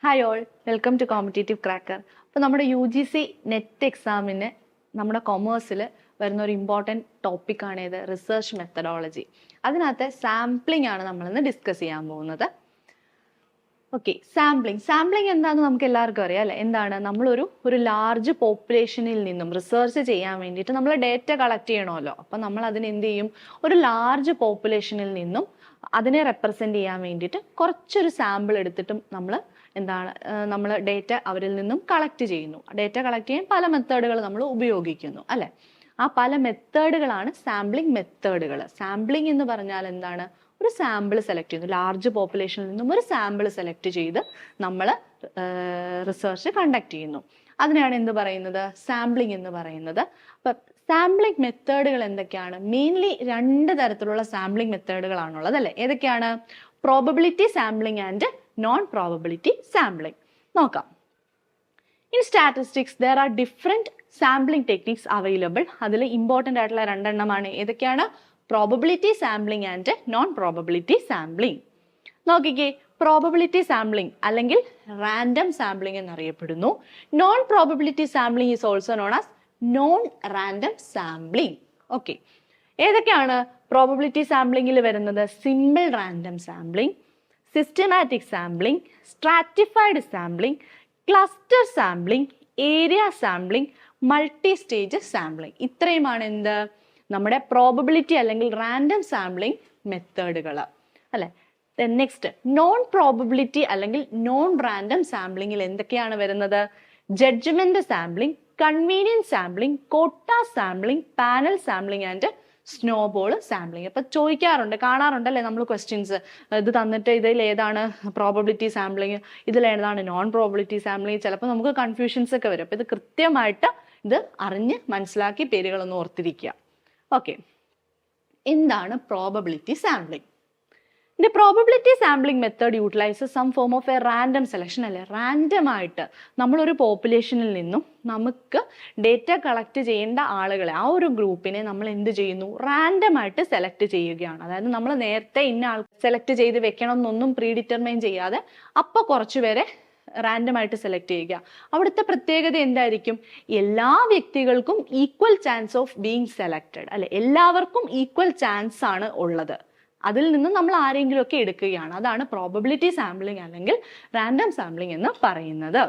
Hi all, welcome to competitive cracker. അപ്പോൾ നമ്മുടെ UGC net എക്സാമിന് നമ്മുടെ കൊമേഴ്സിൽ വരുന്ന ഒരു ഇമ്പോർട്ടൻറ്റ് ടോപ്പിക്കാണ് ഇത്, റിസർച്ച് മെത്തഡോളജി. അതിനകത്ത് സാമ്പിളിംഗ് ആണ് നമ്മളിന്ന് ഡിസ്കസ് ചെയ്യാൻ പോകുന്നത്. ഓക്കെ, സാമ്പിളിംഗ് എന്താണെന്ന് നമുക്ക് എല്ലാവർക്കും അറിയാം അല്ലേ? എന്താണ്, നമ്മളൊരു ലാർജ് പോപ്പുലേഷനിൽ നിന്നും റിസർച്ച് ചെയ്യാൻ വേണ്ടിയിട്ട് നമ്മൾ ഡേറ്റ കളക്ട് ചെയ്യണമല്ലോ. അപ്പം നമ്മൾ അതിന് എന്ത് ചെയ്യും, ഒരു ലാർജ് പോപ്പുലേഷനിൽ നിന്നും അതിനെ റെപ്രസെൻറ്റ് ചെയ്യാൻ വേണ്ടിയിട്ട് കുറച്ചൊരു സാമ്പിൾ എടുത്തിട്ടും നമ്മൾ ഡേറ്റ അവരിൽ നിന്നും കളക്ട് ചെയ്യുന്നു. ഡേറ്റ കളക്ട് ചെയ്യാൻ പല മെത്തേഡുകൾ നമ്മൾ ഉപയോഗിക്കുന്നു അല്ലേ? ആ പല മെത്തേഡുകളാണ് സാമ്പിളിംഗ് മെത്തേഡുകൾ. സാമ്പിളിംഗ് എന്ന് പറഞ്ഞാൽ എന്താണ്, ഒരു സാമ്പിൾ സെലക്ട് ചെയ്യുന്നു, ലാർജ് പോപ്പുലേഷനിൽ നിന്നും ഒരു സാമ്പിൾ സെലക്ട് ചെയ്ത് നമ്മൾ റിസർച്ച് കണ്ടക്ട് ചെയ്യുന്നു. അതിനെയാണ് എന്ത് പറയുന്നത്, സാമ്പിളിംഗ് എന്ന് പറയുന്നത്. അപ്പം സാമ്പിളിംഗ് മെത്തേഡുകൾ എന്തൊക്കെയാണ്? മെയിൻലി 2 തരത്തിലുള്ള സാമ്പിളിംഗ് മെത്തേഡുകളാണുള്ളത് അല്ലേ? ഏതൊക്കെയാണ്? Probability sampling and non probability sampling. നോക്കാം. In statistics there are different sampling techniques available. അതിൽ ഇമ്പോർട്ടൻ്റ് ആയിട്ടുള്ള 2 എണ്ണമാണ്. ഏതൊക്കെയാണ്? Probability sampling and non probability sampling. നോക്കിക്കേ, പ്രോബബിലിറ്റി സാമ്പിളിംഗ് അല്ലെങ്കിൽ റാൻഡം സാമ്പിളിംഗ് എന്നറിയപ്പെടുന്നു. Non probability sampling is also known as non random sampling. Okay, ഏതൊക്കെയാണ് probability സാമ്പിളിംഗിൽ വരുന്നത്? Simple random sampling, systematic sampling, stratified sampling, cluster sampling, area sampling, multi stage sampling. ഇത്രയുമാണ് എന്ത്, നമ്മുടെ probability അല്ലെങ്കിൽ random sampling മെത്തേഡുകൾ അല്ലെ. നെക്സ്റ്റ്, നോൺ പ്രോബബിലിറ്റി അല്ലെങ്കിൽ നോൺ റാൻഡം സാമ്പിളിംഗിൽ എന്തൊക്കെയാണ് വരുന്നത്? Judgment sampling, convenience sampling, quota sampling, panel sampling and snowball sampling. അപ്പൊ ചോദിക്കാറുണ്ട്, കാണാറുണ്ടല്ലേ നമ്മൾ ക്വസ്റ്റ്യൻസ്, ഇത് തന്നിട്ട് ഇതിൽ ഏതാണ് പ്രോബബിലിറ്റി സാമ്പിളിംഗ്, ഇതിലേതാണ് നോൺ പ്രോബബിലിറ്റി സാമ്പിളിംഗ്. ചിലപ്പോൾ നമുക്ക് കൺഫ്യൂഷൻസ് ഒക്കെ വരും. അപ്പൊ ഇത് കൃത്യമായിട്ട് ഇത് അറിഞ്ഞ് മനസ്സിലാക്കി പേരുകളൊന്ന് ഓർത്തിരിക്കുക. ഓക്കെ, എന്താണ് probability sampling? The probability sampling method utilizes some form of a random selection അല്ലെ? റാൻഡം ആയിട്ട് നമ്മളൊരു പോപ്പുലേഷനിൽ നിന്നും നമുക്ക് ഡേറ്റ കളക്ട് ചെയ്യേണ്ട ആളുകളെ, ആ ഒരു ഗ്രൂപ്പിനെ നമ്മൾ എന്ത് ചെയ്യുന്നു, റാൻഡം ആയിട്ട് സെലക്ട് ചെയ്യുകയാണ്. അതായത് നമ്മൾ നേരത്തെ ഇന്ന ആൾ സെലക്ട് ചെയ്ത് വെക്കണം എന്നൊന്നും പ്രീ ഡിറ്റർമൈൻ ചെയ്യാതെ അപ്പോൾ കുറച്ചുപേരെ റാൻഡം ആയിട്ട് സെലക്ട് ചെയ്യുക. അവിടുത്തെ പ്രത്യേകത എന്തായിരിക്കും? എല്ലാ വ്യക്തികൾക്കും equal chance of being selected അല്ലെ? എല്ലാവർക്കും ഈക്വൽ ചാൻസ് ആണ് ഉള്ളത്. അതിൽ നിന്ന് നമ്മൾ ആരെങ്കിലും ഒക്കെ എടുക്കുകയാണ്. അതാണ് പ്രോബബിലിറ്റി സാമ്പിളിംഗ് അല്ലെങ്കിൽ റാൻഡം സാമ്പിളിംഗ് എന്ന് പറയുന്നത്.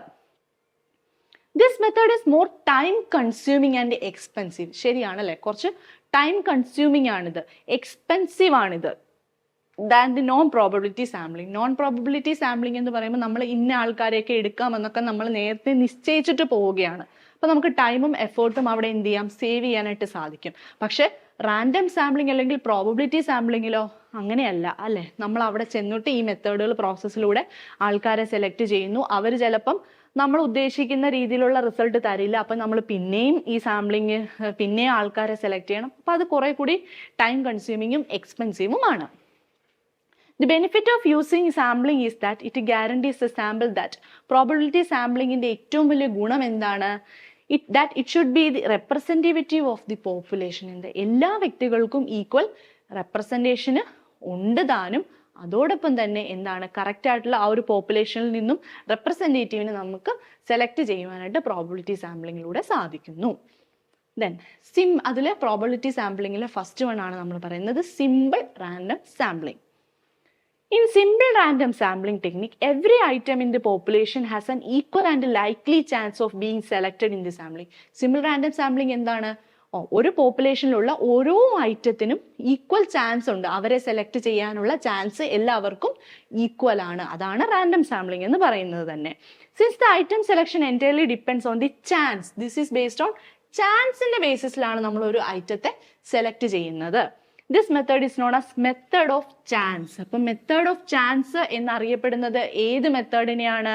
This method is more time consuming and expensive. ശരിയാണല്ലേ, കുറച്ച് ടൈം കൺസ്യൂമിങ് ആണിത്, എക്സ്പെൻസീവ് ആണിത് than the non probability sampling. Non probability sampling എന്ന് പറയുമ്പോൾ നമ്മൾ ഇന്ന ആൾക്കാരെയൊക്കെ എടുക്കാമെന്നൊക്കെ നമ്മൾ നേരത്തെ നിശ്ചയിച്ചിട്ട് പോവുകയാണ്. അപ്പൊ നമുക്ക് ടൈമും എഫേർട്ടും അവിടെ എന്ത് ചെയ്യാം, സേവ് ചെയ്യാനായിട്ട് സാധിക്കും. പക്ഷെ റാൻഡം സാമ്പിളിംഗ് അല്ലെങ്കിൽ പ്രോബബിലിറ്റി സാമ്പിളിങ്ങിലോ അങ്ങനെയല്ല അല്ലെ? നമ്മൾ അവിടെ ചെന്നിട്ട് ഈ മെത്തേഡുകൾ പ്രോസസ്സിലൂടെ ആൾക്കാരെ സെലക്ട് ചെയ്യുന്നു. അവർ ചിലപ്പം നമ്മൾ ഉദ്ദേശിക്കുന്ന രീതിയിലുള്ള റിസൾട്ട് തരില്ല. അപ്പം നമ്മൾ പിന്നെയും ഈ സാമ്പിളിങ് പിന്നെയും ആൾക്കാരെ സെലക്ട് ചെയ്യണം. അപ്പം അത് കുറെ കൂടി ടൈം കൺസ്യൂമിങ്ങും എക്സ്പെൻസീവും ആണ്. The benefit of using sampling is that it guarantees the sample that probability sampling ന്റെ ഏറ്റവും വലിയ ഗുണം എന്താണ്? It should be the representative of the population. എല്ലാ വ്യക്തികൾക്കും ഈക്വൽ റെപ്രസെൻറ്റേഷന് ഉണ്ട് താനും. അതോടൊപ്പം തന്നെ എന്താണ്, കറക്റ്റ് ആയിട്ടുള്ള ആ ഒരു പോപ്പുലേഷനിൽ നിന്നും റെപ്രസെൻറ്റേറ്റീവിനെ നമുക്ക് സെലക്ട് ചെയ്യുവാനായിട്ട് പ്രോബബിലിറ്റി സാമ്പിളിങ്ങിലൂടെ സാധിക്കുന്നു. ദെൻ അതിലെ പ്രോബബിലിറ്റി സാമ്പിളിങ്ങിലെ ഫസ്റ്റ് വൺ ആണ് നമ്മൾ പറയുന്നത് simple random sampling. In simple random sampling technique, every item in the population has an equal and likely chance of being selected in the sampling. Simple random sampling എന്താണ്? ഒരു പോപ്പുലേഷനിലുള്ള ഓരോ ഐറ്റത്തിനും equal chance ഉണ്ട്, അവരെ select ചെയ്യാനുള്ള chance എല്ലാവർക്കും equal ആണ്. അതാണ് random sampling എന്ന് പറയുന്നത് തന്നെ. Since the item selection entirely depends on the chance, this is based on ചാൻസിന്റെ ബേസിസിലാണ് നമ്മൾ ഒരു ഐറ്റത്തെ സെലക്ട് ചെയ്യുന്നത്. This method is known as method of chance. അപ്പം മെത്തേഡ് ഓഫ് ചാൻസ് എന്നറിയപ്പെടുന്നത് ഏത് മെത്തേഡിനെയാണ്?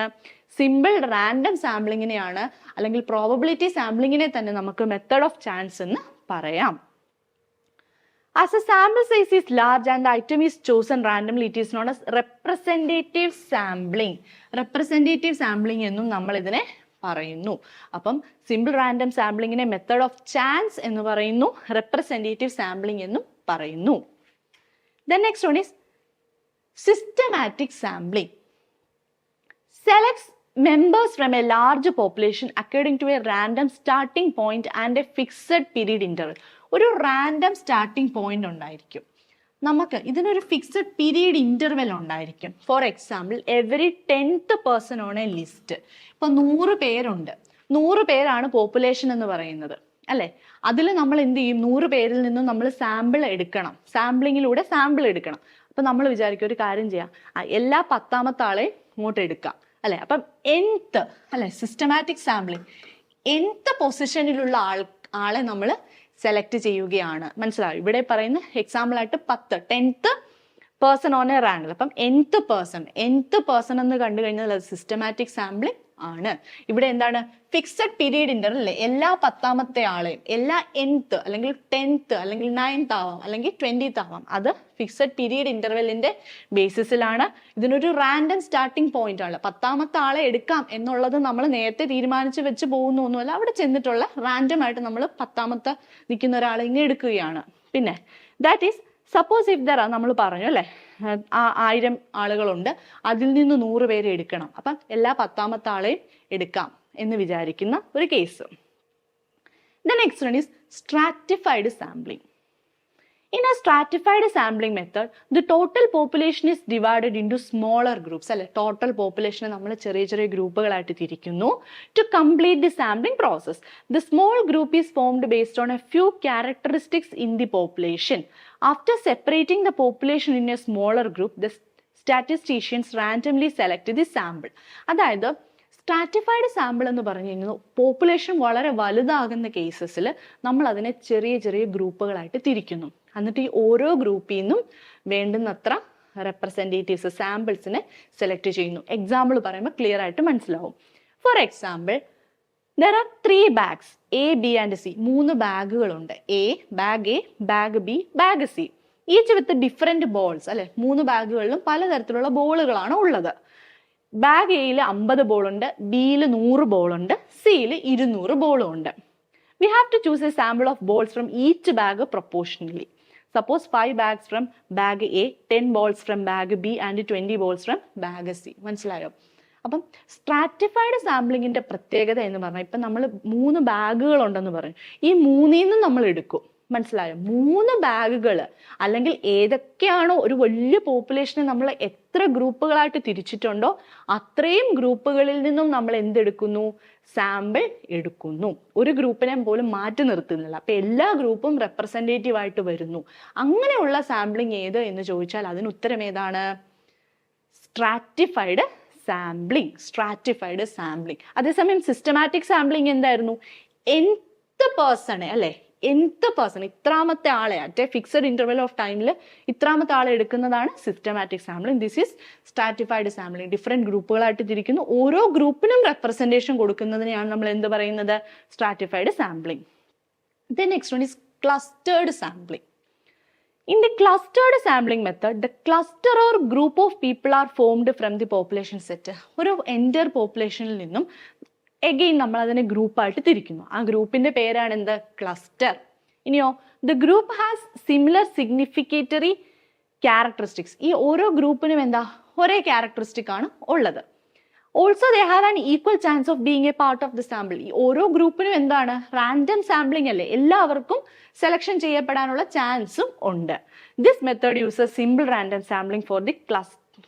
Simple random സാമ്പിളിങ്ങിനെയാണ്. അല്ലെങ്കിൽ പ്രോബബിലിറ്റി സാമ്പിളിങ്ങിനെ തന്നെ നമുക്ക് മെത്തേഡ് ഓഫ് ചാൻസ് എന്ന് പറയാം. As a sample size is large and item is chosen randomly, it is known as representative sampling. Representative sampling എന്നും നമ്മൾ ഇതിനെ പറയുന്നു. അപ്പം സിമ്പിൾ റാൻഡം സാമ്പിളിങ്ങിനെ മെത്തേഡ് ഓഫ് ചാൻസ് എന്ന് പറയുന്നു, റെപ്രസെൻറ്റേറ്റീവ് സാമ്പിളിംഗ് എന്നും പറയുന്നു. The next one is systematic sampling. selects members from a large population according to a random starting point and a fixed period interval. ഒരു റാൻഡം സ്റ്റാർട്ടിംഗ് പോയിന്റ് ഉണ്ടായിരിക്കും, നമുക്ക് ഇതിനൊരു fixed period interval ഉണ്ടായിരിക്കും. For example, every 10th person on A list. ഇപ്പൊ 100 പേരുണ്ട്, 100 പേരാണ് population എന്ന് പറയുന്നത് അല്ലെ. അതിൽ നമ്മൾ എന്ത് ചെയ്യും, 100 പേരിൽ നിന്നും നമ്മൾ സാമ്പിൾ എടുക്കണം, സാമ്പിളിങ്ങിലൂടെ സാമ്പിൾ എടുക്കണം. അപ്പൊ നമ്മൾ വിചാരിക്കും ഒരു കാര്യം ചെയ്യാം, എല്ലാ 10ാമത്തെ ആളെ ഇങ്ങോട്ട് എടുക്കാം അല്ലെ. അപ്പം nth അല്ലെ, സിസ്റ്റമാറ്റിക് സാമ്പിളിങ്, nth പൊസിഷനിലുള്ള ആളെ നമ്മൾ സെലക്ട് ചെയ്യുകയാണ്. മനസ്സിലാവും, ഇവിടെ പറയുന്ന എക്സാമ്പിൾ ആയിട്ട് 10th person on A rank. അപ്പം nth person എന്ന് കണ്ടു കഴിഞ്ഞാൽ അത് സിസ്റ്റമാറ്റിക് സാമ്പിളിംഗ് ആണ്. ഇവിടെ എന്താണ്, ഫിക്സഡ് പീരീഡ് ഇന്റർവൽ അല്ലേ, എല്ലാ 10ാമത്തെ ആളെയും, എല്ലാ nth അല്ലെങ്കിൽ 10th അല്ലെങ്കിൽ 9th ആവാം അല്ലെങ്കിൽ 20th ആവാം, അത് ഫിക്സഡ് പീരീഡ് ഇന്റർവെല്ലിന്റെ ബേസിസിലാണ്. ഇതിനൊരു റാൻഡം സ്റ്റാർട്ടിംഗ് പോയിന്റ് ആണ്. 10ാമത്തെ ആളെ എടുക്കാം എന്നുള്ളത് നമ്മൾ നേരത്തെ തീരുമാനിച്ച് വെച്ച് പോകുന്നൊന്നുമല്ല, അവിടെ ചെന്നിട്ടുള്ള റാൻഡം ആയിട്ട് നമ്മൾ 10ാമത്തെ നിൽക്കുന്ന ഒരാളെ ഇങ്ങനെ എടുക്കുകയാണ്. പിന്നെ that is suppose if there, നമ്മൾ പറഞ്ഞു അല്ലെ, 1000 ആളുകളുണ്ട്, അതിൽ നിന്ന് 100 പേരെ എടുക്കണം. അപ്പം എല്ലാ 10ാമത്തെ ആളെയും എടുക്കാം എന്ന് വിചാരിക്കുന്ന ഒരു case. The next one is stratified sampling. In a stratified sampling method, the total population is divided into smaller groups. അല്ലെ, ടോട്ടൽ പോപ്പുലേഷനെ നമ്മൾ ചെറിയ ചെറിയ ഗ്രൂപ്പുകളായിട്ട് തിരിക്കുന്നു to complete the sampling process. The small group is formed based on a few characteristics in the population. After separating the population in a smaller group, the statisticians randomly select the sample. അതായത് stratified sample എന്ന് പറഞ്ഞു കഴിഞ്ഞാൽ population വളരെ വലുതാകുന്ന കേസസിൽ നമ്മൾ അതിനെ ചെറിയ ചെറിയ ഗ്രൂപ്പുകളായിട്ട് തിരിക്കുന്നു. എന്നിട്ട് ഈ ഓരോ ഗ്രൂപ്പിൽ നിന്നും വേണ്ടുന്നത്ര റെപ്രസെൻറ്റേറ്റീവ്സ് സാമ്പിൾസിനെ സെലക്ട് ചെയ്യുന്നു. എക്സാമ്പിൾ പറയുമ്പോൾ ക്ലിയർ ആയിട്ട് മനസ്സിലാവും. For example, there are 3 bags A, B and C. 3 ബാഗുകളുണ്ട്. Bag A, bag B, bag C. Each with different balls അല്ലെ. 3 ബാഗുകളിലും പലതരത്തിലുള്ള ബോളുകളാണ് ഉള്ളത്. ബാഗ് എയിൽ 50 ബോളുണ്ട്, ബിയിൽ 100 ബോളുണ്ട്, സിയിൽ 200 ബോളും ഉണ്ട്. We have to choose a sample of balls from each bag proportionally. Suppose 5 bags from bag A, 10 balls from bag B and 20 balls from bag C. മനസ്സിലായോ? അപ്പം സ്ട്രാറ്റിഫൈഡ് സാമ്പിളിങ്ങിന്റെ പ്രത്യേകത എന്ന് പറഞ്ഞാൽ, ഇപ്പം നമ്മൾ 3 ബാഗുകൾ ഉണ്ടെന്ന് പറയും, ഈ 3ൽ നിന്നും നമ്മൾ എടുക്കും. മനസ്സിലായോ? 3 ബാഗുകൾ അല്ലെങ്കിൽ ഏതൊക്കെയാണോ ഒരു വലിയ പോപ്പുലേഷനെ നമ്മൾ എത്ര ഗ്രൂപ്പുകളായിട്ട് തിരിച്ചിട്ടുണ്ടോ അത്രയും ഗ്രൂപ്പുകളിൽ നിന്നും നമ്മൾ എന്തെടുക്കുന്നു, സാമ്പിൾ എടുക്കുന്നു. ഒരു ഗ്രൂപ്പിനെ പോലും മാറ്റി നിർത്തുന്നില്ല. അപ്പൊ എല്ലാ ഗ്രൂപ്പും റെപ്രസെന്റേറ്റീവ് ആയിട്ട് വരുന്നു. അങ്ങനെയുള്ള സാമ്പിളിങ് ഏത് എന്ന് ചോദിച്ചാൽ അതിന് ഉത്തരം ഏതാണ്? Stratified sampling. അതേസമയം സിസ്റ്റമാറ്റിക് സാമ്പിളിങ് എന്തായിരുന്നു? nth പേഴ്സണെ അല്ലെ, nth പേഴ്സൺ, ഇത്രാമത്തെ ആളെ at a fixed interval of ടൈമിൽ ഇത്രാമത്തെ ആളെ എടുക്കുന്നതാണ് systematic sampling. This is stratified sampling. Different ഗ്രൂപ്പുകളായിട്ട് തിരിക്കുന്നു, ഓരോ ഗ്രൂപ്പിനും റെപ്രസെന്റേഷൻ കൊടുക്കുന്നതിനെയാണ് നമ്മൾ എന്ത് പറയുന്നത്? Stratified sampling. Then next one is clustered sampling. In the clustered sampling method, the cluster or group of people are formed from the population set. ഒരു enter പോപ്പുലേഷനിൽ നിന്നും എഗെയിൻ നമ്മൾ അതിനെ ഗ്രൂപ്പായിട്ട് തിരിക്കുന്നു. ആ ഗ്രൂപ്പിന്റെ പേരാണ് എന്ത്? ക്ലസ്റ്റർ. ഇനിയോ, the group has similar significatory characteristics. ഈ ഓരോ ഗ്രൂപ്പിനും എന്താ, ഒരേ ക്യാരക്ടറിസ്റ്റിക് ആണ് ഉള്ളത്. Also they have an equal chance of being a part of the sample. ഈ ഓരോ ഗ്രൂപ്പിനും എന്താണ്, റാൻഡം സാമ്പിളിംഗ് അല്ലേ, എല്ലാവർക്കും സെലക്ഷൻ ചെയ്യപ്പെടാനുള്ള ചാൻസും ഉണ്ട്. This method uses simple random sampling for the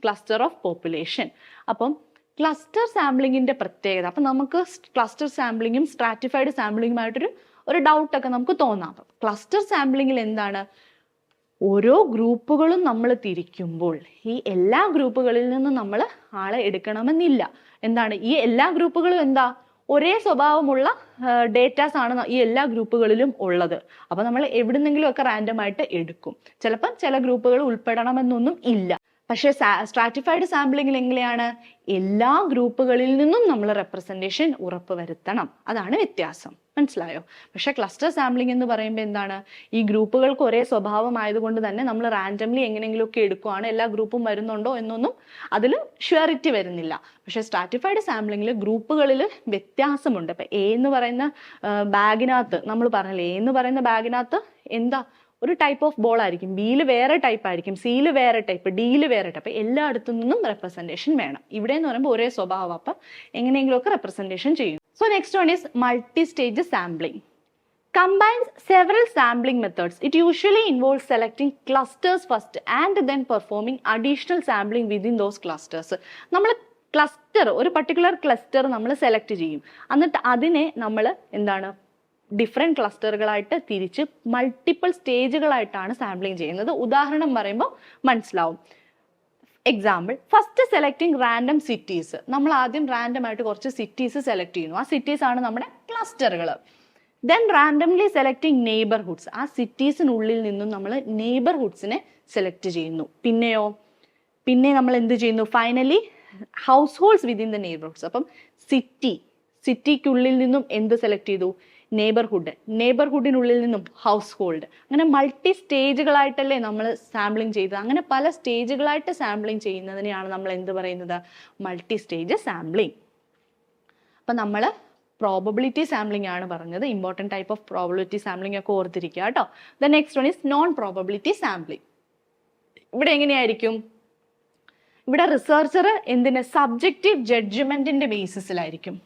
cluster of population. അപ്പം ക്ലസ്റ്റർ സാമ്പിളിങ്ങിന്റെ പ്രത്യേകത, അപ്പം നമുക്ക് ക്ലസ്റ്റർ സാമ്പിളിങ്ങും സ്ട്രാറ്റിഫൈഡ് സാമ്പിളിങ്ങുമായിട്ടൊരു ഡൗട്ടൊക്കെ നമുക്ക് തോന്നാം. അപ്പം ക്ലസ്റ്റർ സാമ്പിളിങ്ങിൽ എന്താണ്, ഓരോ ഗ്രൂപ്പുകളും നമ്മൾ തിരിക്കുമ്പോൾ ഈ എല്ലാ ഗ്രൂപ്പുകളിൽ നിന്നും നമ്മൾ ആളെ എടുക്കണമെന്നില്ല. എന്താണ്, ഈ എല്ലാ ഗ്രൂപ്പുകളും എന്താ, ഒരേ സ്വഭാവമുള്ള ഡേറ്റാസ് ആണ് ഈ എല്ലാ ഗ്രൂപ്പുകളിലും ഉള്ളത്. അപ്പൊ നമ്മൾ എവിടുന്നെങ്കിലും ഒക്കെ റാൻഡം ആയിട്ട് എടുക്കും. ചിലപ്പം ചില ഗ്രൂപ്പുകൾ ഉൾപ്പെടണമെന്നൊന്നും ഇല്ല. പക്ഷേ സ്ട്രാറ്റിഫൈഡ് സാമ്പിളിങ്ങിൽ എങ്ങനെയാണ്, എല്ലാ ഗ്രൂപ്പുകളിൽ നിന്നും നമ്മൾ റെപ്രസെന്റേഷൻ ഉറപ്പുവരുത്തണം. അതാണ് വ്യത്യാസം. മനസ്സിലായോ? പക്ഷെ ക്ലസ്റ്റർ സാമ്പിളിംഗ് എന്ന് പറയുമ്പോൾ എന്താണ്, ഈ ഗ്രൂപ്പുകൾക്ക് ഒരേ സ്വഭാവമായതുകൊണ്ട് തന്നെ നമ്മൾ റാൻഡംലി എങ്ങനെയെങ്കിലുമൊക്കെ എടുക്കുവാണ്, എല്ലാ ഗ്രൂപ്പും വരുന്നുണ്ടോ എന്നൊന്നും അതിൽ ഷ്യൂറിറ്റി വരുന്നില്ല. പക്ഷെ സ്ട്രാറ്റിഫൈഡ് സാമ്പിളിങ്ങിൽ ഗ്രൂപ്പുകളിൽ വ്യത്യാസമുണ്ട്. ഇപ്പം എ എന്ന് പറയുന്ന ബാഗിനകത്ത് നമ്മൾ പറഞ്ഞില്ലേ, എ എന്ന് പറയുന്ന ബാഗിനകത്ത് എന്താ, ഒരു ടൈപ്പ് ഓഫ് ബോൾ ആയിരിക്കും, ബിയിൽ വേറെ ടൈപ്പ് ആയിരിക്കും, സിയിൽ വേറെ ടൈപ്പ്, ഡിയിൽ വേറെ ടൈപ്പ്, എല്ലായിടത്തു നിന്നും റെപ്രസെന്റേഷൻ വേണം. ഇവിടെ എന്ന് പറയുമ്പോൾ ഒരേ സ്വഭാവം, അപ്പൊ എങ്ങനെയെങ്കിലുമൊക്കെ റെപ്രസെന്റേഷൻ ചെയ്യും. So next one is multi stage sampling. Combines several sampling methods. It usually involves selecting clusters first and then performing additional sampling within those clusters. നമ്മൾ ക്ലസ്റ്റർ, ഒരു പർട്ടിക്കുലർ ക്ലസ്റ്റർ നമ്മൾ സെലക്ട് ചെയ്യും, എന്നിട്ട് അതിനെ നമ്മൾ എന്താണ് ഡിഫറെൻറ്റ് ക്ലസ്റ്ററുകളായിട്ട് തിരിച്ച് മൾട്ടിപ്പിൾ സ്റ്റേജുകളായിട്ടാണ് സാമ്പിളിങ് ചെയ്യുന്നത്. ഉദാഹരണം പറയുമ്പോൾ മനസ്സിലാവും. Example, first selecting random cities. നമ്മൾ ആദ്യം റാൻഡം ആയിട്ട് കുറച്ച് സിറ്റീസ് സെലക്ട് ചെയ്യുന്നു, ആ സിറ്റീസ് ആണ് നമ്മുടെ ക്ലസ്റ്ററുകൾ. Then randomly selecting neighbourhoods. ആ സിറ്റീസിനുള്ളിൽ നിന്നും നമ്മൾ നെയ്ബർഹുഡ്സിനെ സെലക്ട് ചെയ്യുന്നു. പിന്നെ നമ്മൾ എന്ത് ചെയ്യുന്നു? Finally households within the neighbourhoods. അപ്പം സിറ്റിക്കുള്ളിൽ നിന്നും എന്ത് സെലക്ട് ചെയ്തു? നെയ്ബർഹുഡിനുള്ളിൽ നിന്നും ഹൗസ് ഹോൾഡ്. അങ്ങനെ മൾട്ടി സ്റ്റേജുകളായിട്ടല്ലേ നമ്മൾ സാമ്പിളിങ് ചെയ്തത്. അങ്ങനെ പല സ്റ്റേജുകളായിട്ട് സാമ്പിളിങ് ചെയ്യുന്നതിനെയാണ് നമ്മൾ എന്ത് പറയുന്നത്? Multi stage sampling. അപ്പം നമ്മൾ പ്രോബബിലിറ്റി സാമ്പിളിംഗ് ആണ് പറഞ്ഞത്. Important type of probability sampling ഒക്കെ ഓർത്തിരിക്കുക കേട്ടോ. The next one is non probability sampling. ഇവിടെ എങ്ങനെയായിരിക്കും? ഇവിടെ റിസർച്ചർ എന്തിന്? സബ്ജക്റ്റീവ് ജഡ്ജ്മെന്റിന്റെ ബേസിസിലായിരിക്കും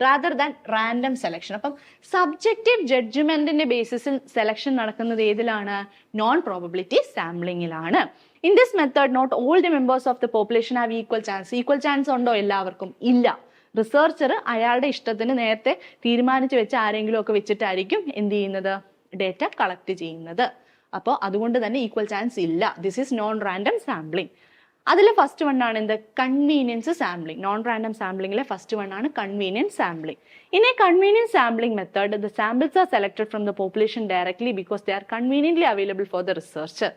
റാദർ ദാൻ റാൻഡം സെലക്ഷൻ. അപ്പം സബ്ജക്റ്റീവ് ജഡ്ജ്മെന്റിന്റെ ബേസിസിൽ സെലക്ഷൻ നടക്കുന്നത് ഏതിലാണ്? നോൺ പ്രോബബിലിറ്റി സാമ്പിളിംഗിലാണ്. In this method not all the members of the population have equal chance. Equal chance ഉണ്ടോ എല്ലാവർക്കും? ഇല്ല. റിസർച്ചർ അയാളുടെ ഇഷ്ടത്തിന് നേരത്തെ തീരുമാനിച്ചു വെച്ച് ആരെങ്കിലും ഒക്കെ വെച്ചിട്ടായിരിക്കും എന്ത് ചെയ്യുന്നത്? ഡേറ്റ കളക്ട് ചെയ്യുന്നത്. അപ്പോൾ അതുകൊണ്ട് തന്നെ ഈക്വൽ ചാൻസ് ഇല്ല. This is non random sampling. അതിൽ ഫസ്റ്റ് വൺ ആണ് എന്ത്? Convenience sampling. നോൺ റാൻഡം സാമ്പിളിംഗിലെ ഫസ്റ്റ് വൺ ആണ് convenience sampling. In a convenience sampling method the samples are selected from the population directly because they are conveniently available for the researcher.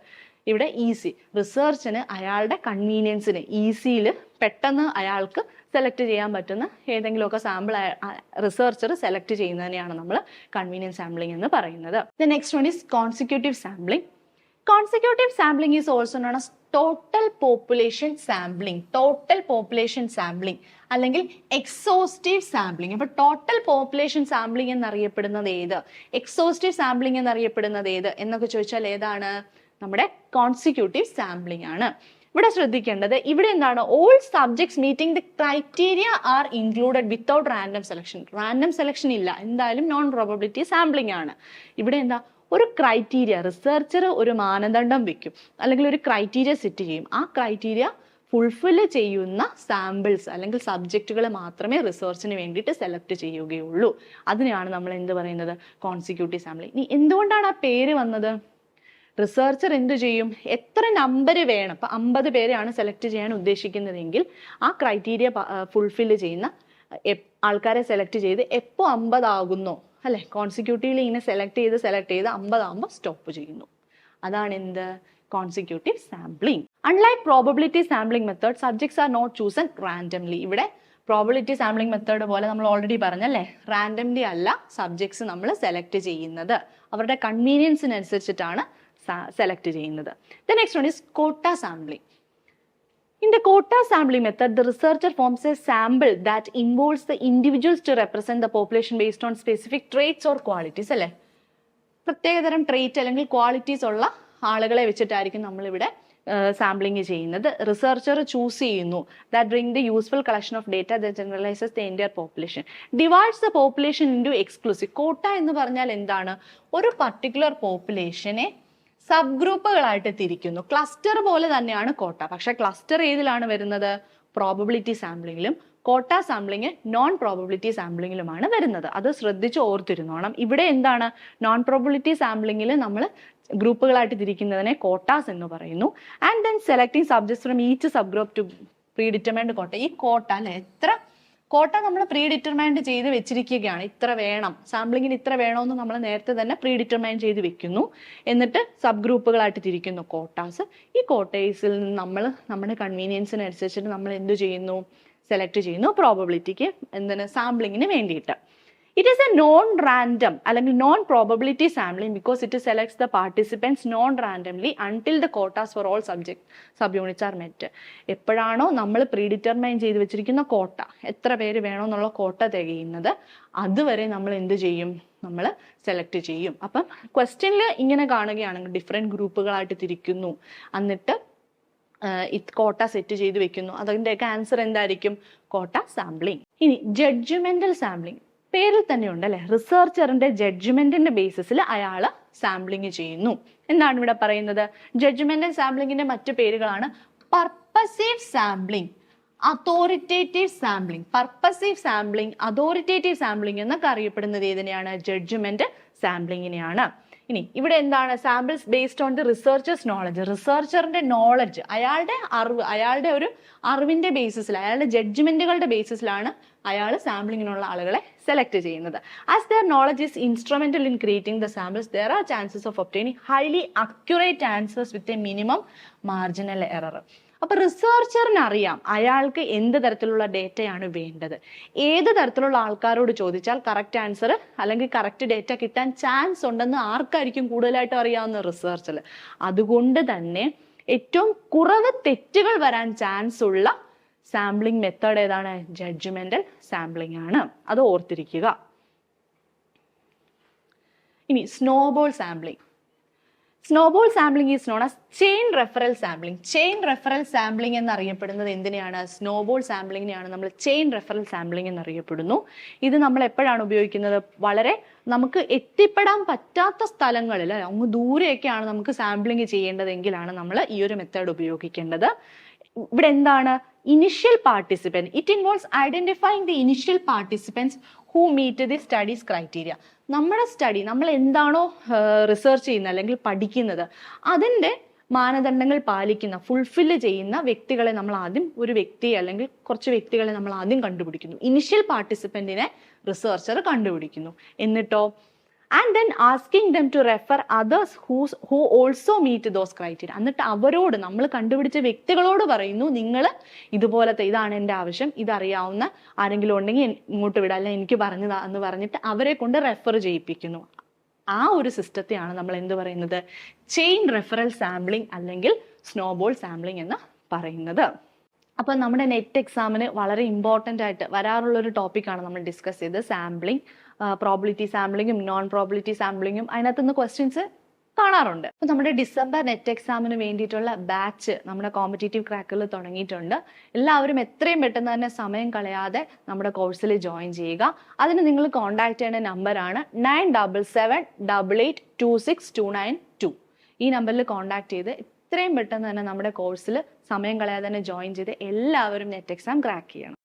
ഇവിടെ easy, റിസർച്ചിന് അയാളുടെ കൺവീനിയൻസിന് ഈസിയിൽ പെട്ടെന്ന് അയാൾക്ക് സെലക്ട് ചെയ്യാൻ പറ്റുന്ന ഏതെങ്കിലുമൊക്കെ സാമ്പിൾ റിസർച്ചർ സെലക്ട് ചെയ്യുന്നതിനെയാണ് നമ്മൾ കൺവീനിയൻസ് സാമ്പിളിംഗ് എന്ന് പറയുന്നത്. The next one is consecutive sampling. Consecutive sampling is also known as total population sampling. Total population sampling അല്ലെങ്കിൽ എക്സോസ്റ്റീവ് സാമ്പിളിംഗ്. അപ്പൊ ടോട്ടൽ പോപ്പുലേഷൻ സാമ്പിളിംഗ് എന്നറിയപ്പെടുന്നത് ഏത്, എക്സോസ്റ്റീവ് സാമ്പിളിംഗ് എന്നറിയപ്പെടുന്നത് ഏത് എന്നൊക്കെ ചോദിച്ചാൽ ഏതാണ്? നമ്മുടെ കോൺസിക്യൂട്ടീവ് സാമ്പിളിംഗ് ആണ്. ഇവിടെ ശ്രദ്ധിക്കേണ്ടത്, ഇവിടെ എന്താണ്? All subjects meeting the criteria are included without random selection. Random selection ഇല്ല, എന്തായാലും നോൺ പ്രോബബിലിറ്റി സാമ്പിളിംഗ് ആണ്. ഇവിടെ എന്താ? ഒരു ക്രൈറ്റീരിയ, റിസർച്ചർ ഒരു മാനദണ്ഡം വെക്കും അല്ലെങ്കിൽ ഒരു ക്രൈറ്റീരിയ സെറ്റ് ചെയ്യും. ആ ക്രൈറ്റീരിയ ഫുൾഫിൽ ചെയ്യുന്ന സാമ്പിൾസ് അല്ലെങ്കിൽ സബ്ജക്റ്റുകൾ മാത്രമേ റിസർച്ചിന് വേണ്ടിയിട്ട് സെലക്ട് ചെയ്യുകയുള്ളൂ. അതിനെയാണ് നമ്മൾ എന്ത് പറയുന്നത്? Consecutive sampling. ഇനി എന്തുകൊണ്ടാണ് ആ പേര് വന്നത്? റിസർച്ചർ എന്ത് ചെയ്യും? എത്ര നമ്പർ വേണം? ഇപ്പൊ 50 പേരെയാണ് സെലക്ട് ചെയ്യാൻ ഉദ്ദേശിക്കുന്നതെങ്കിൽ ആ ക്രൈറ്റീരിയ ഫുൾഫിൽ ചെയ്യുന്ന ആൾക്കാരെ സെലക്ട് ചെയ്ത് എപ്പോൾ 50 ആകുന്നോ, അല്ലെ, കോൺസിക്യൂട്ടീവ്ലി ഇങ്ങനെ സെലക്ട് ചെയ്ത് 50 ആകുമ്പോൾ സ്റ്റോപ്പ് ചെയ്യുന്നു. അതാണ് എന്ത്? Consecutive sampling. Unlike probability sampling method, subjects are not chosen randomly. ഇവിടെ പ്രോബബിലിറ്റി സാമ്പിളിംഗ് മെത്തേഡ് പോലെ നമ്മൾ ഓൾറെഡി പറഞ്ഞല്ലേ, റാൻഡംലി അല്ല സബ്ജക്ട്സ് നമ്മൾ സെലക്ട് ചെയ്യുന്നത്, അവരുടെ കൺവീനിയൻസിനനുസരിച്ചിട്ടാണ് സെലക്ട് ചെയ്യുന്നത്. The next one is quota sampling. In the quota sampling method, the researcher forms a sample that involves the individuals to represent the population based on specific traits or qualities. അല്ലേ, പ്രത്യേകതരം trait അല്ലെങ്കിൽ qualities ഉള്ള ആളുകളെ വെച്ചിട്ടായിരിക്കും നമ്മളിവിടെ sampling ചെയ്യുന്നത്. Researcher choose ചെയ്യുന്നു that bring the useful collection of data that generalizes the entire population, divides the population into exclusive. കോട്ട എന്ന് പറഞ്ഞാൽ എന്താണ്? ഒരു പർട്ടിക്കുലർ പോപ്പുലേഷനെ സബ് ഗ്രൂപ്പുകളായിട്ട് തിരിക്കുന്നു. ക്ലസ്റ്റർ പോലെ തന്നെയാണ് കോട്ട, പക്ഷെ ക്ലസ്റ്റർ ഏതിലാണ് വരുന്നത്? പ്രോബബിലിറ്റി സാമ്പിളിങ്ങിലും. കോട്ട സാമ്പിളിങ് നോൺ പ്രോബബിലിറ്റി സാമ്പിളിങ്ങിലുമാണ് വരുന്നത്. അത് ശ്രദ്ധിച്ച് ഓർത്തിരുന്നോണം. ഇവിടെ എന്താണ്? നോൺ പ്രോബബിലിറ്റി സാമ്പിളിങ്ങിൽ നമ്മൾ ഗ്രൂപ്പുകളായിട്ട് തിരിക്കുന്നതിനെ കോട്ടാസ് എന്ന് പറയുന്നു. And then selecting subjects from each subgroup to predetermined quota. ഈ കോട്ട അല്ലെ, എത്ര കോട്ട നമ്മൾ പ്രീ ഡിറ്റർമൈൻഡ് ചെയ്ത് വെച്ചിരിക്കുകയാണ്. ഇത്ര വേണം, സാമ്പിളിങ്ങിന് ഇത്ര വേണമെന്ന് നമ്മൾ നേരത്തെ തന്നെ പ്രീ ഡിറ്റർമൈൻ ചെയ്ത് വെക്കുന്നു. എന്നിട്ട് സബ് ഗ്രൂപ്പുകളായിട്ട് തിരിക്കുന്നു കോട്ടാസ്. ഈ കോട്ടേഴ്സിൽ നിന്ന് നമ്മൾ നമ്മുടെ കൺവീനിയൻസിനനുസരിച്ചിട്ട് നമ്മൾ എന്ത് ചെയ്യുന്നു? സെലക്ട് ചെയ്യുന്നു പ്രോബബിലിറ്റിക്ക്, എന്തിന്? സാമ്പിളിങ്ങിന് വേണ്ടിയിട്ട്. It is a non-random അല്ലെങ്കിൽ non-probability sampling because it selects the participants non-randomly until the quotas for all subunits are met. എപ്പോഴാണോ നമ്മൾ പ്രീഡിറ്റർമൈൻ ചെയ്ത് വെച്ചിരിക്കുന്ന കോട്ട, എത്ര പേര് വേണമെന്നുള്ള കോട്ട തികയുന്നത്, അതുവരെ നമ്മൾ എന്ത് ചെയ്യും, നമ്മൾ സെലക്ട് ചെയ്യും. അപ്പം ക്വസ്റ്റ്യനിൽ ഇങ്ങനെ കാണുകയാണെങ്കിൽ ഡിഫറെൻറ്റ് ഗ്രൂപ്പുകളായിട്ട് തിരിക്കുന്നു, എന്നിട്ട് കോട്ട സെറ്റ് ചെയ്ത് വെക്കുന്നു. അതിൻ്റെയൊക്കെ ആൻസർ എന്തായിരിക്കും? കോട്ട സാമ്പിളിങ്. ഇനി ജഡ്ജ്മെന്റൽ സാമ്പിളിങ്, പേരിൽ തന്നെ ഉണ്ട് അല്ലെ, റിസർച്ചറിന്റെ ജഡ്ജ്മെന്റിന്റെ ബേസിസിൽ അയാൾ സാമ്പിളിങ് ചെയ്യുന്നു. എന്താണ് ഇവിടെ പറയുന്നത്? ജഡ്ജ്മെന്റൽ സാമ്പിളിങ്ങിന്റെ മറ്റു പേരുകളാണ് purposive sampling, authoritative sampling. Purposive sampling, authoritative sampling എന്നൊക്കെ അറിയപ്പെടുന്നത് ഏതിനെയാണ്? ജഡ്ജ്മെന്റ് സാമ്പിളിങ്ങിനെയാണ്. ഇനി ഇവിടെ എന്താണ്? Samples based on the researcher's knowledge. റിസർച്ചറിന്റെ നോളജ്, അയാളുടെ അറിവ്, അയാളുടെ ഒരു അറിവിന്റെ ബേസിസിൽ, അയാളുടെ ജഡ്ജ്മെന്റുകളുടെ ബേസിസിലാണ് അയാൾ സാമ്പിളിങ്ങിനുള്ള ആളുകളെ സെലക്ട് ചെയ്യുന്നത്. As their knowledge is instrumental in creating the samples there are chances of obtaining highly accurate answers with a minimum marginal error. അപ്പൊ റിസർച്ചറിന് അറിയാം അയാൾക്ക് എന്ത് തരത്തിലുള്ള ഡേറ്റയാണ് വേണ്ടത്. ഏത് തരത്തിലുള്ള ആൾക്കാരോട് ചോദിച്ചാൽ കറക്റ്റ് ആൻസർ അല്ലെങ്കിൽ കറക്റ്റ് ഡേറ്റ കിട്ടാൻ ചാൻസ് ഉണ്ടെന്ന് ആർക്കായിരിക്കും കൂടുതലായിട്ട് അറിയാവുന്ന? റിസർച്ചിൽ. അതുകൊണ്ട് തന്നെ ഏറ്റവും കുറവ് തെറ്റുകൾ വരാൻ ചാൻസ് ഉള്ള സാമ്പിളിംഗ് മെത്തേഡ് ഏതാണ്? ജഡ്ജ്മെന്റൽ സാമ്പിളിംഗ് ആണ്. അത് ഓർത്തിരിക്കുക. ഇനി snowball sampling. Snowball sampling is known as chain referral sampling. Chain referral sampling എന്നറിയപ്പെടുന്നത് എന്തിനെയാണ്? സ്നോബോൾ സാമ്പിളിങ്ങിനെയാണ് നമ്മൾ ചെയിൻ റെഫറൽ സാമ്പിളിംഗ് എന്നറിയപ്പെടുന്നു. ഇത് നമ്മൾ എപ്പോഴാണ് ഉപയോഗിക്കുന്നത്? വളരെ നമുക്ക് എത്തിപ്പെടാൻ പറ്റാത്ത സ്ഥലങ്ങളിൽ, അങ്ങ് ദൂരെയൊക്കെയാണ് നമുക്ക് സാമ്പിളിംഗ് ചെയ്യേണ്ടതെങ്കിലാണ് നമ്മൾ ഈ ഒരു മെത്തേഡ് ഉപയോഗിക്കേണ്ടത്. ഇവിടെ എന്താണ്? Initial participant. It involves identifying the initial participants who meet the study's criteria. നമ്മുടെ സ്റ്റഡി, നമ്മൾ എന്താണോ റിസർച്ച് ചെയ്യുന്നത് അല്ലെങ്കിൽ പഠിക്കുന്നത്, അതിൻ്റെ മാനദണ്ഡങ്ങൾ പാലിക്കുന്ന, ഫുൾഫില്ല് ചെയ്യുന്ന വ്യക്തികളെ നമ്മൾ ആദ്യം, ഒരു വ്യക്തി അല്ലെങ്കിൽ കുറച്ച് വ്യക്തികളെ നമ്മൾ ആദ്യം കണ്ടുപിടിക്കുന്നു. ഇനിഷ്യൽ പാർട്ടിസിപ്പൻറ്റിനെ റിസർച്ചർ കണ്ടുപിടിക്കുന്നു. എന്നിട്ടോ and then asking them to refer others who also meet those criteria. എന്നിട്ട് അവരോട്, നമ്മൾ കണ്ടുപിടിച്ച വ്യക്തികളോട് പറയുന്നു, നിങ്ങൾ ഇതുപോലത്തെ, ഇതാണ് എൻ്റെ ആവശ്യം, ഇതറിയാവുന്ന ആരെങ്കിലും ഉണ്ടെങ്കിൽ ഇങ്ങോട്ട് വിടാം, അല്ലെങ്കിൽ എനിക്ക് പറഞ്ഞതാ എന്ന് പറഞ്ഞിട്ട് അവരെ കൊണ്ട് റെഫർ ചെയ്യിപ്പിക്കുന്നു. ആ ഒരു സിസ്റ്റത്തെയാണ് നമ്മൾ എന്ത് പറയുന്നത്? ചെയിൻ റെഫറൽ സാമ്പിളിംഗ് അല്ലെങ്കിൽ സ്നോബോൾ സാമ്പിളിംഗ് എന്ന് പറയുന്നത്. അപ്പോൾ നമ്മുടെ നെറ്റ് എക്സാമിന് വളരെ ഇമ്പോർട്ടൻ്റ് ആയിട്ട് വരാറുള്ളൊരു ടോപ്പിക്കാണ് നമ്മൾ ഡിസ്കസ് ചെയ്തത്, സാമ്പിളിംഗ്. പ്രോബിലിറ്റി സാമ്പിളിങ്ങും നോൺ പ്രോബിലിറ്റി സാമ്പിളിങ്ങും അതിനകത്തുനിന്ന് ക്വസ്റ്റ്യൻസ് കാണാറുണ്ട്. അപ്പോൾ നമ്മുടെ ഡിസംബർ നെറ്റ് എക്സാമിന് വേണ്ടിയിട്ടുള്ള ബാച്ച് നമ്മുടെ കോമ്പറ്റേറ്റീവ് ക്രാക്കറിൽ തുടങ്ങിയിട്ടുണ്ട്. എല്ലാവരും എത്രയും പെട്ടെന്ന് തന്നെ സമയം കളയാതെ നമ്മുടെ കോഴ്സിൽ ജോയിൻ ചെയ്യുക. അതിന് നിങ്ങൾ കോൺടാക്ട് ചെയ്യുന്ന നമ്പറാണ് 9778882629. ഈ നമ്പറിൽ കോൺടാക്ട് ചെയ്ത് എത്രയും പെട്ടെന്ന് തന്നെ നമ്മുടെ കോഴ്സിൽ സമയം കളയാതെ തന്നെ ജോയിൻ ചെയ്ത് എല്ലാവരും നെറ്റ് എക്സാം ക്രാക്ക് ചെയ്യണം.